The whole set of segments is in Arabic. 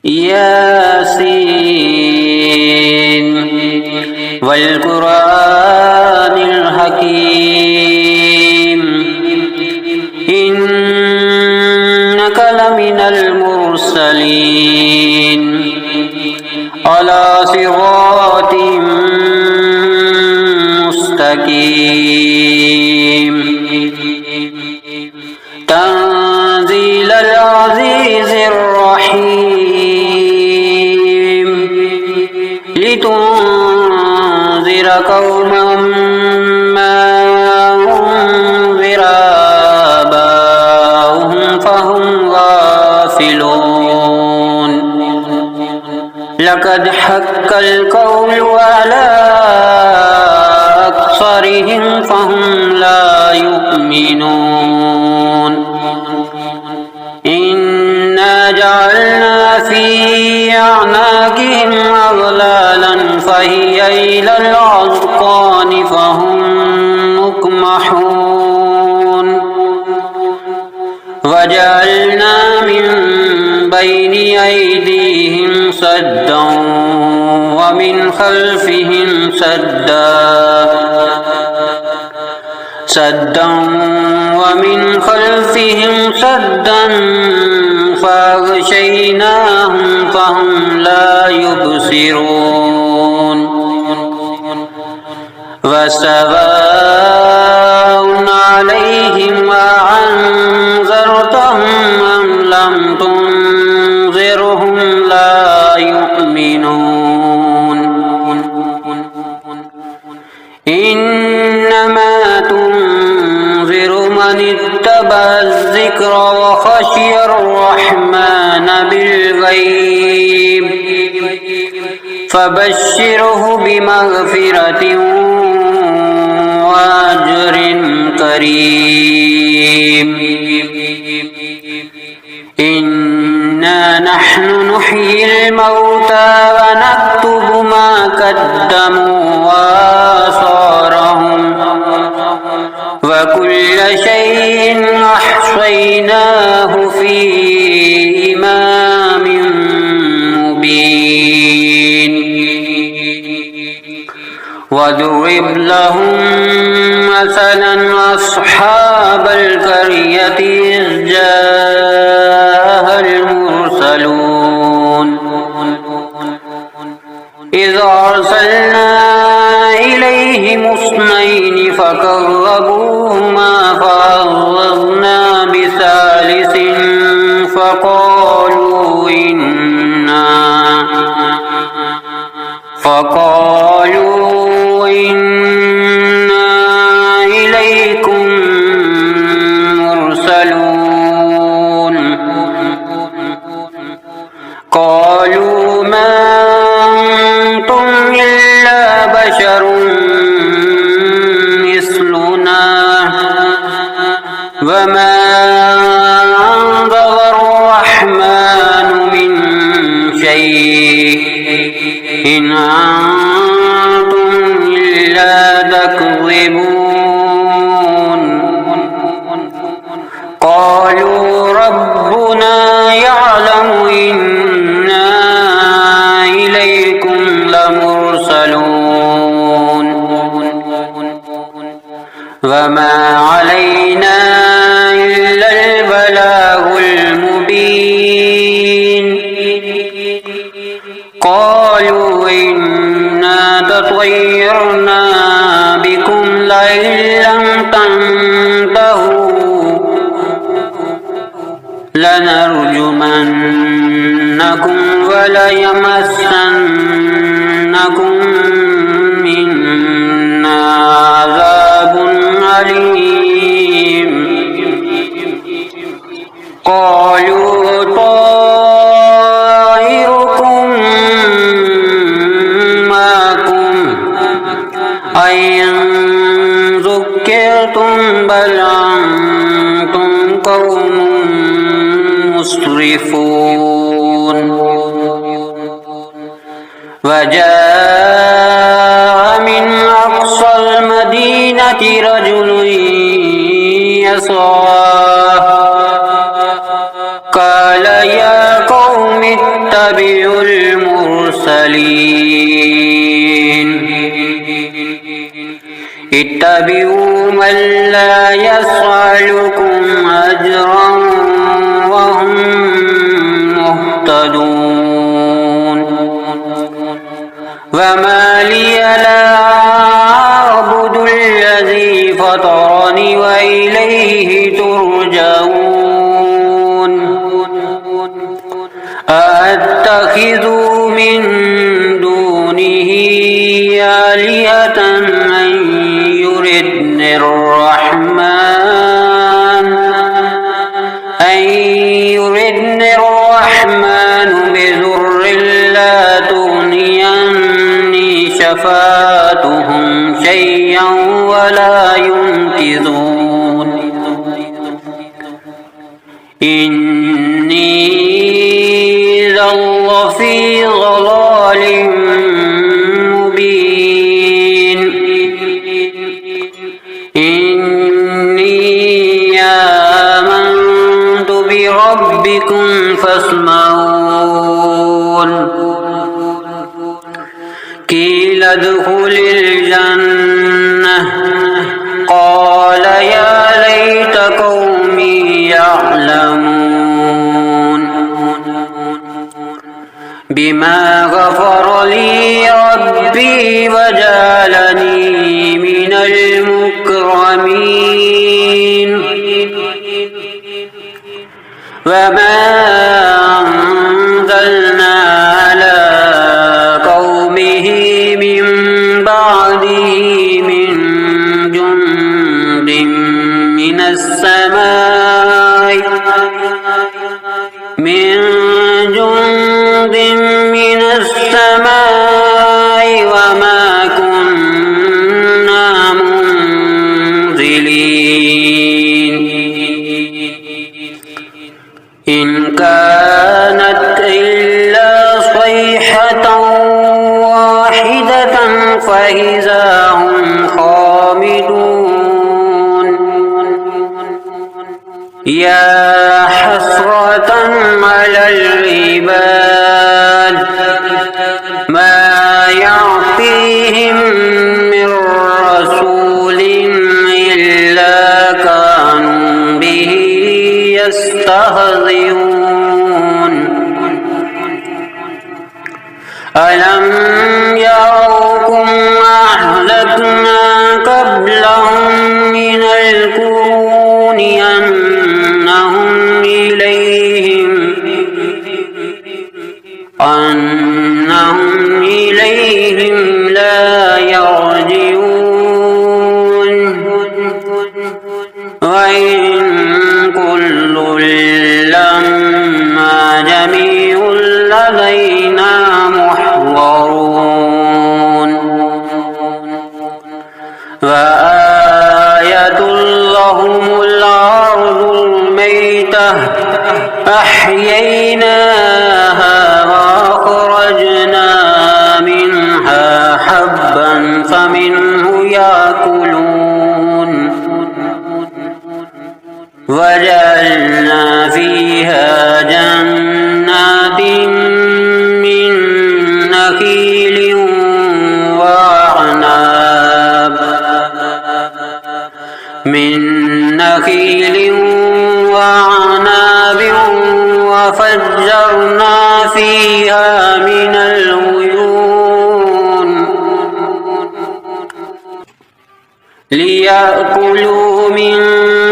ياسين والقرآن الحكيم إنك لمن المرسلين على صراط مستقيم تنزيل العزيز الرحيم لتنذر قوما ما أنذر آباؤهم فهم غافلون لقد حق القول على أكثرهم فهم لا يؤمنون إنا جعلنا في أعناقهم أغلالا فهي إلى الأذقان فهم مقمحون وجعلنا من بين أيديهم سدا ومن خلفهم سدا ومن خلفهم سدا فأغشيناهم فهم لا يبصرون وسواء عليهم أأنذرتهم أم لم تنذرهم لا يؤمنون إنما تنذر من اتبع الذكر وخشي الرحمن بالغيب فبشره بمغفرة وأجر كريم إنا نحن نحيي الموتى ونكتب ما قدموا وآثارهم وكل شيء أحصيناه في إمام مبين واضرب لهم مثلا أصحاب القرية إذ جاءها المرسلون إذ أرسلنا إليهم اثنين فكذبوهما فعززنا بثالث فقالوا إنا إليكم مرسلون قالوا ما أنتم إلا بشر مثلنا وما أنزل الرحمن من شيء إن أنتم إلا تكذبون قالوا ربنا يعلم إنا إليكم لمرسلون وما علينا إلا البلاغ المبين قالوا إنا تطيرنا بكم لئن لم تنتهوا لنرجمنكم وليمسنكم منا عذاب أليم قالوا طائركم معكم أئن ذكرتم بل أنتم قوم مسرفون وجاء من أقصى المدينة رجل يسعى قال يا قوم يتبع المرسلين اتبعوا من لا يسألكم أجرا وهم مهتدون وما لي لا أعبد الذي فطرني وإليه ترجعون أأتخذ من دونه آلهة من يردني الرحمن بضر لا تغني عني شفاعتهم شيئا ولا ينقذون إني إذا لفي ضلال مبين إني آمنت بربكم فاسمعون قيل ادخل الجنة قال يا ليت قومي يعلمون بما غفر لي ربي وجعلني من المكرمين وما أنزلنا على قومه من بعده من جند من السماء وما كنا منزلين إن كانت إلا صيحة واحدة فإذا هم خامدون يا حسرة على العباد ما يعطيهم من رسول إلا كانوا به يستهزئون ألم يروا أهلكنا قبلهم من القرون أنهم إليهم لا يرجعون وإن كل لما جميع لدينا محضرون وآية لهم الأرض الميتة أحييناها وأخرجنا منها حبا فمنه يأكلون وجعلنا فيها جنات من نخيل وعناب وفجرنا فيها من العيون ليأكلوا من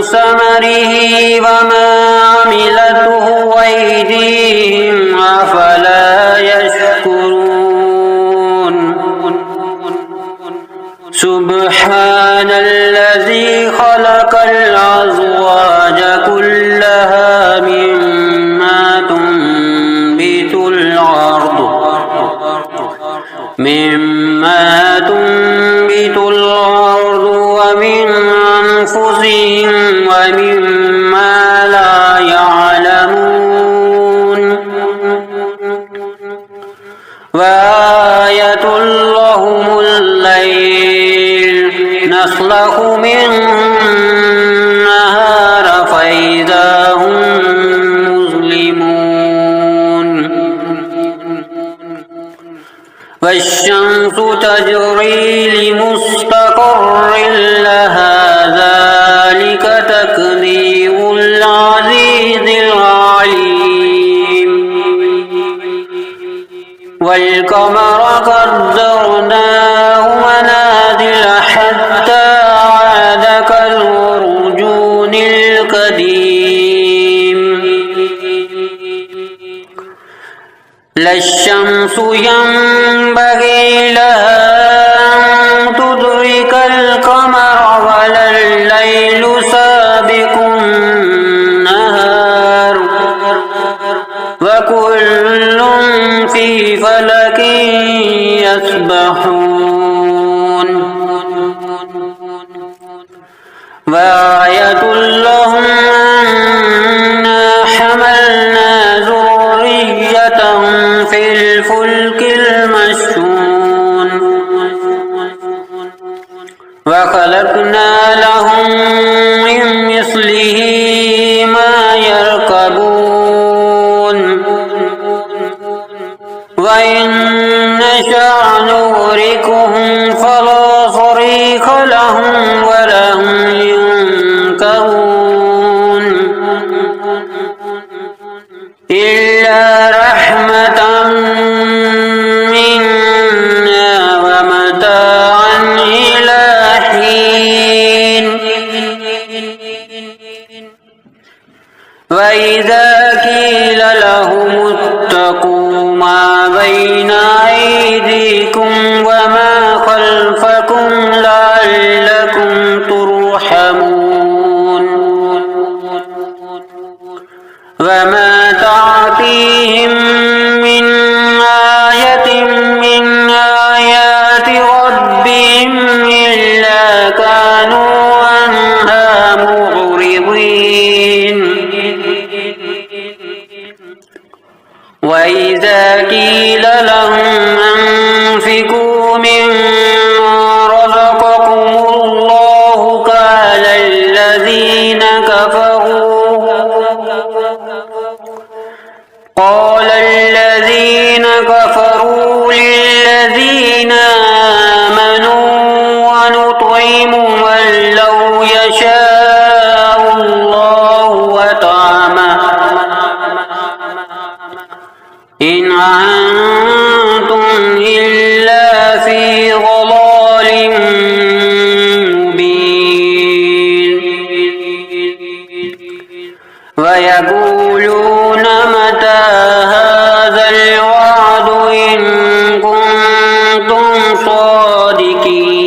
ثمره وما عملته أيديهم أفلا يشكرون سبحان الذي خلق الأزواج كلها مما تنبت الأرض ومن أنفسهم ومما لا يعلمون وآية لهم الليل نسلخ منه النهار فإذا هم مظلمون تجري لمستقر لها ذلك تقدير العزيز العليم والقمر قدرناه منازل حتى عاد كالعرجون القديم لا الشمس ينبغي لها أن تدرك القمر ولا الليل سابق النهار وكل في فلك يسبحون وآية لهم أنا حملنا ذريتهم في الفلك المشحون وخلقنا لهم من مثله ما يركبون وإن نشأ نغرقهم فلا صريخ لهم ولا هم ينكرون إلا رحمة منا ومتاعا إلى حين وإذا قيل لهم اتقوا ما بين أيديكم وما خلفكم لعلكم ترحمون وما تعطيهم من آية من آيات ربهم إلا كانوا عنها معرضين وإذا قيل لهم أنفقوا مما رزقكم الله قال الذين كفروا للذين آمنوا ونطعم من لو يشاء الله وطعمه إن أنتم إلا في ضلال مبين ويقولون متى هذا الوعد إن كنتم صادقين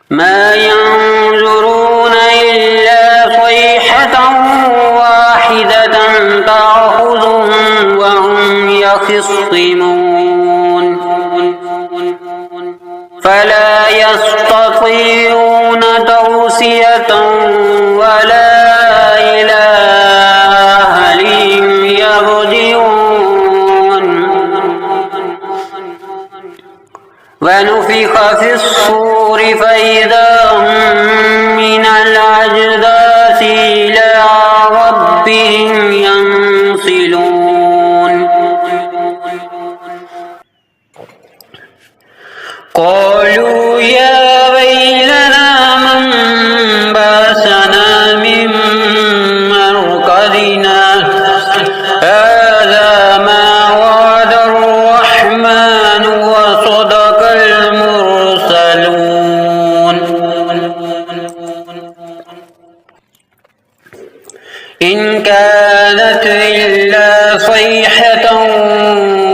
ما ينظرون إلا صيحة واحدة تأخذهم وهم يخصمون فلا يستطيعون توصية ولا إلى أهلهم يرجعون ونفخ في الصور فإذا هم من الأجداث إلى ربهم ينسلون قالوا يا ويلنا من بعثنا من مرقدنا هذا ما وعد الرحمن وصدق المرسلون إن كانت إلا صيحة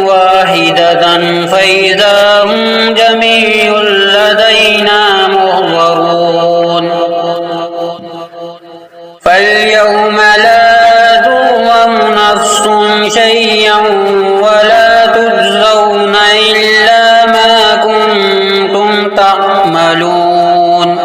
واحدة فإذا هم جميع لدينا محضرون فاليوم لا تظلم نفس شيئا ولا تجزون إلا ما كنتم تعملون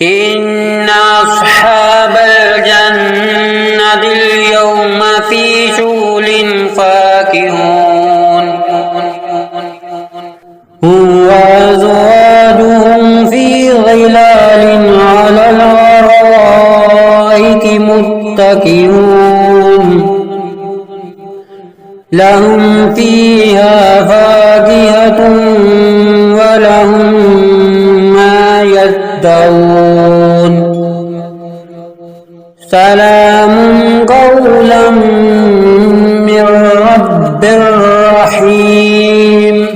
إن أصحاب الجنة اليوم في شغل فاكهون هم وأزواجهم في ظلال على الأرائك متكئون لهم فيها فاكهة ولهم ما يدعون سلام قولا من رب رحيم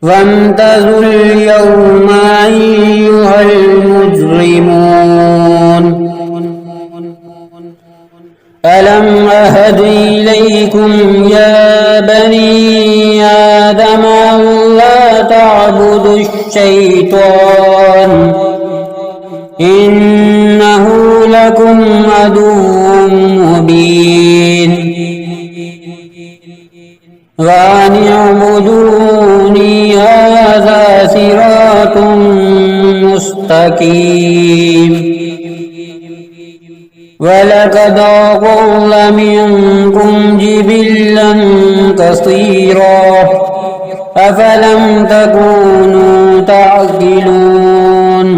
وامتازوا اليوم أيها المجرمون ألم أهد إليكم يا بني آدم ألا تعبدوا الشيطان إنه لكم عدو مبين وأن اعبدوني هذا صراط مستقيم ولقد أضل منكم جبلا كثيرا أفلم تكونوا تعقلون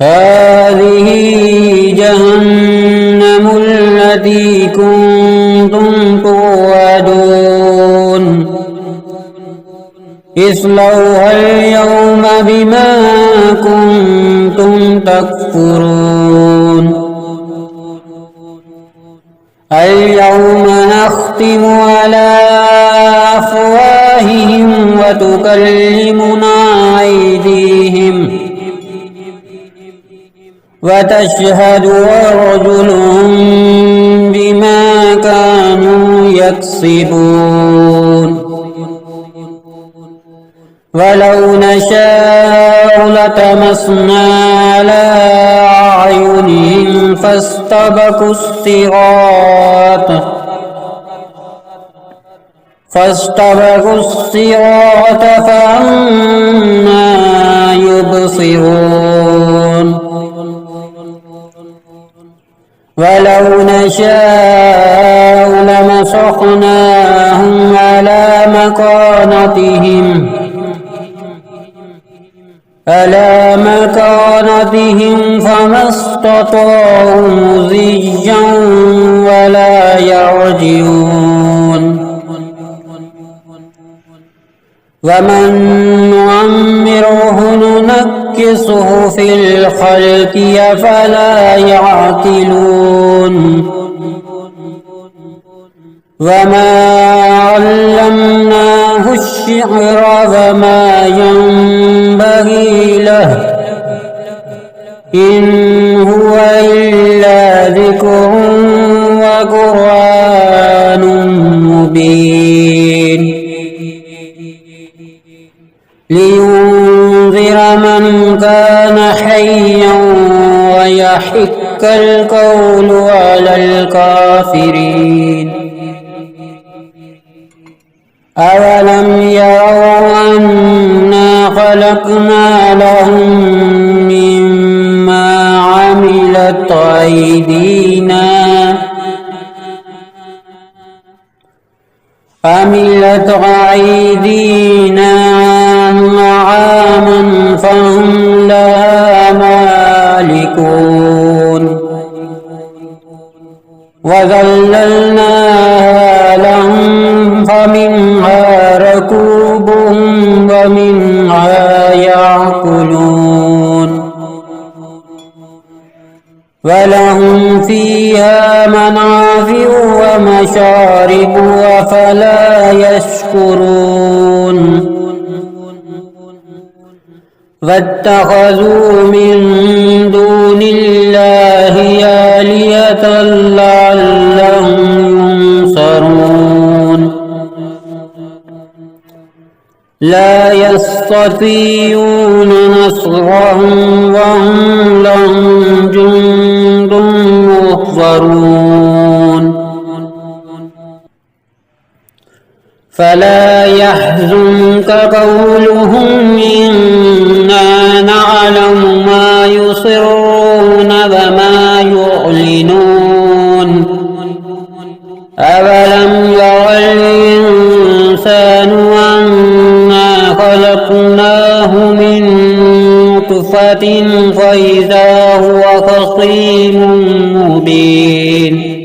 هذه جهنم التي كنتم توعدون اصلوها اليوم بما كنتم تكفرون اليوم نختم على أفواههم وتكلمنا أيديهم وتشهد أرجلهم بما كانوا يكسبون ولو نشاء لطمسنا على أعينهم فاستبقوا الصراط فأنى يبصرون ولو نشاء لمسخناهم على مكانتهم فما استطاعوا مضيا ولا يرجعون ومن نعمره ننكسه في الخلق أفلا يعقلون وما علمناه الشعر وما ينبغي له إن هو إلا ذكر وقرآن مبين لينذر من كان حيا ويحق القول على الكافرين أولم يروا أنا خلقنا لهم مما عملت أيدينا نعاما فهم لها مالكون وذللناها لهم فمنها ركوبهم ومنها يأكلون ولهم فيها منافع ومشارب أفلا يشكرون واتخذوا من دون الله آلهة لعلهم ينصرون لا يستطيعون نصرهم وهم لهم جند محضرون فلا يحزنك قولهم إنا نعلم ما يسرون وما يعلنون أولم ير الإنسان أنا خلقناه من نطفة فإذا هو خصيم مبين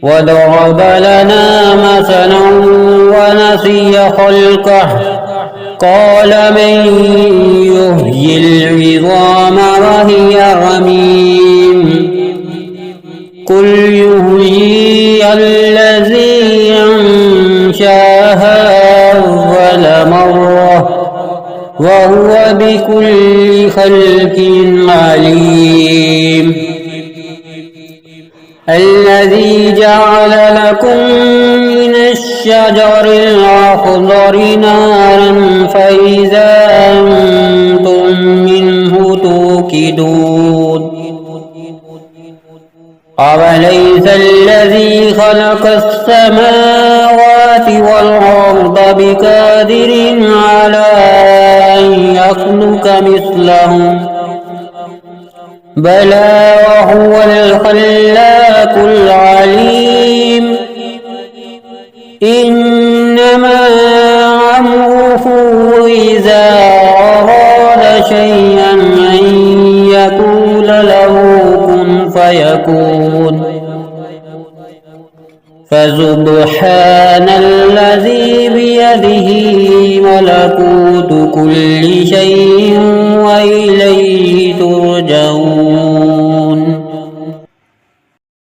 وضرب لنا مثلا ونسي خلقه قال من يحيي العظام وهي رميم قل يحييها الذي أنشاها أول مرة وهو بكل خلق عليم الذي جعل لكم من الشجر الأخضر نارا فإذا أنتم منه توقدون أوليس الذي خلق السماوات والأرض بقادر على أن يخلق مثلهم بلى وهو الخلاق العليم إنما أمره إذا أراد شيئا أن يقول له كن فيكون فسبحان الذي بيده ملكوت كل شيء وإليه ترجعون